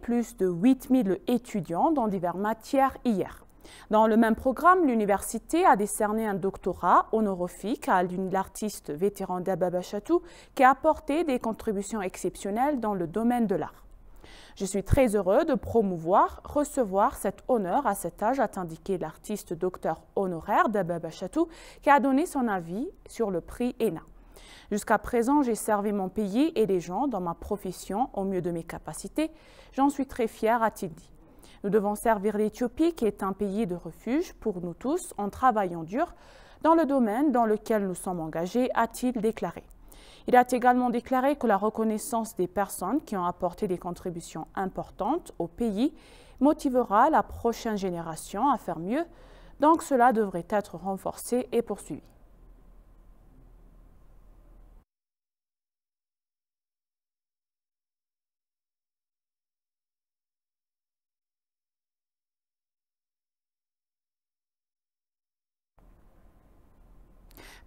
plus de 8000 étudiants dans diverses matières hier. Dans le même programme, l'université a décerné un doctorat honorifique à l'artiste vétéran Dababa Chatou qui a apporté des contributions exceptionnelles dans le domaine de l'art. Je suis très heureux de recevoir cet honneur à cet âge, a indiqué l'artiste docteur honoraire Dababa Chatou qui a donné son avis sur le prix ENA. Jusqu'à présent, j'ai servi mon pays et les gens dans ma profession au mieux de mes capacités. J'en suis très fier, a-t-il dit. Nous devons servir l'Éthiopie, qui est un pays de refuge pour nous tous, en travaillant dur dans le domaine dans lequel nous sommes engagés, a-t-il déclaré. Il a également déclaré que la reconnaissance des personnes qui ont apporté des contributions importantes au pays motivera la prochaine génération à faire mieux, donc cela devrait être renforcé et poursuivi.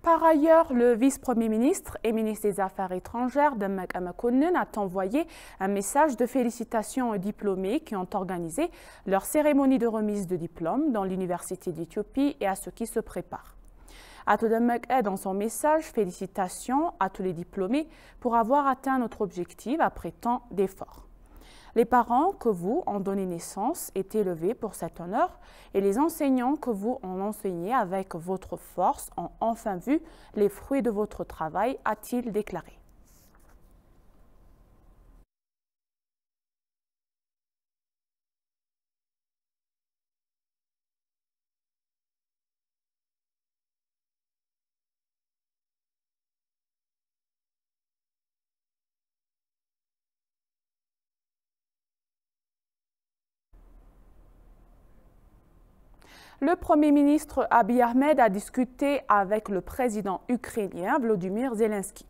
Par ailleurs, le vice-premier ministre et ministre des Affaires étrangères, Demek Emekonnen, a envoyé un message de félicitations aux diplômés qui ont organisé leur cérémonie de remise de diplôme dans l'Université d'Éthiopie et à ceux qui se préparent. Ato Demek est dans son message félicitations à tous les diplômés pour avoir atteint notre objectif après tant d'efforts. Les parents que vous ont donné naissance est élevés pour cet honneur et les enseignants que vous ont enseigné avec votre force ont enfin vu les fruits de votre travail, a-t-il déclaré. Le Premier ministre Abiy Ahmed a discuté avec le président ukrainien Volodymyr Zelensky.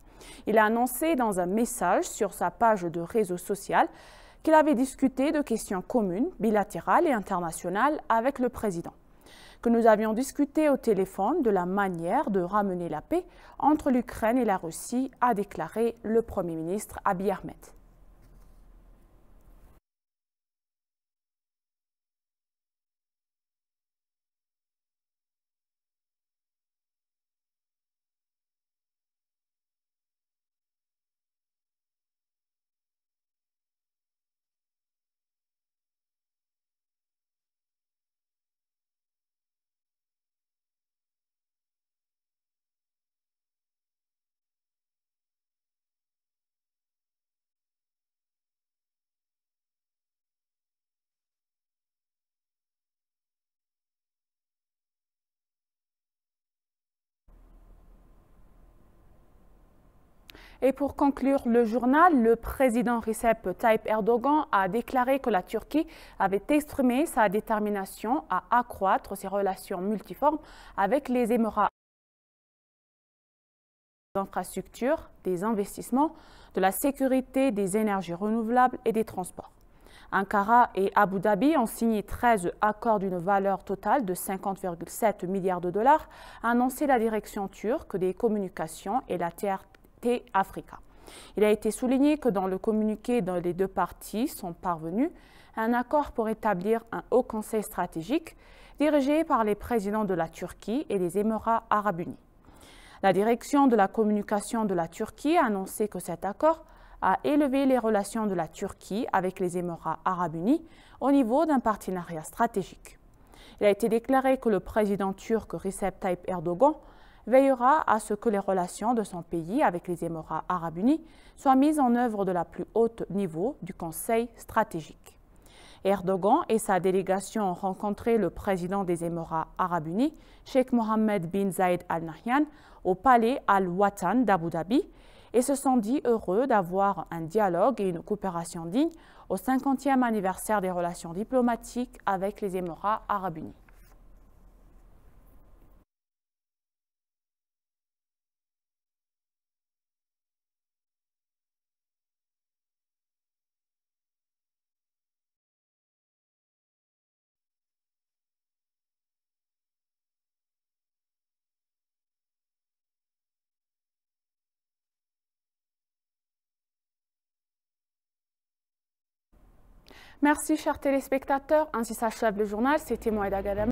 Il a annoncé dans un message sur sa page de réseau social qu'il avait discuté de questions communes, bilatérales et internationales avec le président. Que nous avions discuté au téléphone de la manière de ramener la paix entre l'Ukraine et la Russie, a déclaré le Premier ministre Abiy Ahmed. Et pour conclure le journal, le président Recep Tayyip Erdogan a déclaré que la Turquie avait exprimé sa détermination à accroître ses relations multiformes avec les Émirats des infrastructures, des investissements, de la sécurité, des énergies renouvelables et des transports. Ankara et Abu Dhabi ont signé 13 accords d'une valeur totale de 50,7 milliards de dollars, a annoncé la direction turque des communications et la TRT Africa. Il a été souligné que dans le communiqué dont les deux parties sont parvenues, un accord pour établir un haut conseil stratégique dirigé par les présidents de la Turquie et des Émirats arabes unis. La direction de la communication de la Turquie a annoncé que cet accord a élevé les relations de la Turquie avec les Émirats arabes unis au niveau d'un partenariat stratégique. Il a été déclaré que le président turc Recep Tayyip Erdogan veillera à ce que les relations de son pays avec les Émirats arabes unis soient mises en œuvre de la plus haute niveau du Conseil stratégique. Erdogan et sa délégation ont rencontré le président des Émirats arabes unis, Sheikh Mohammed bin Zayed Al Nahyan, au palais Al-Watan d'Abu Dhabi et se sont dit heureux d'avoir un dialogue et une coopération digne au 50e anniversaire des relations diplomatiques avec les Émirats arabes unis. Merci, chers téléspectateurs. Ainsi s'achève le journal. C'était Moïda Gadam.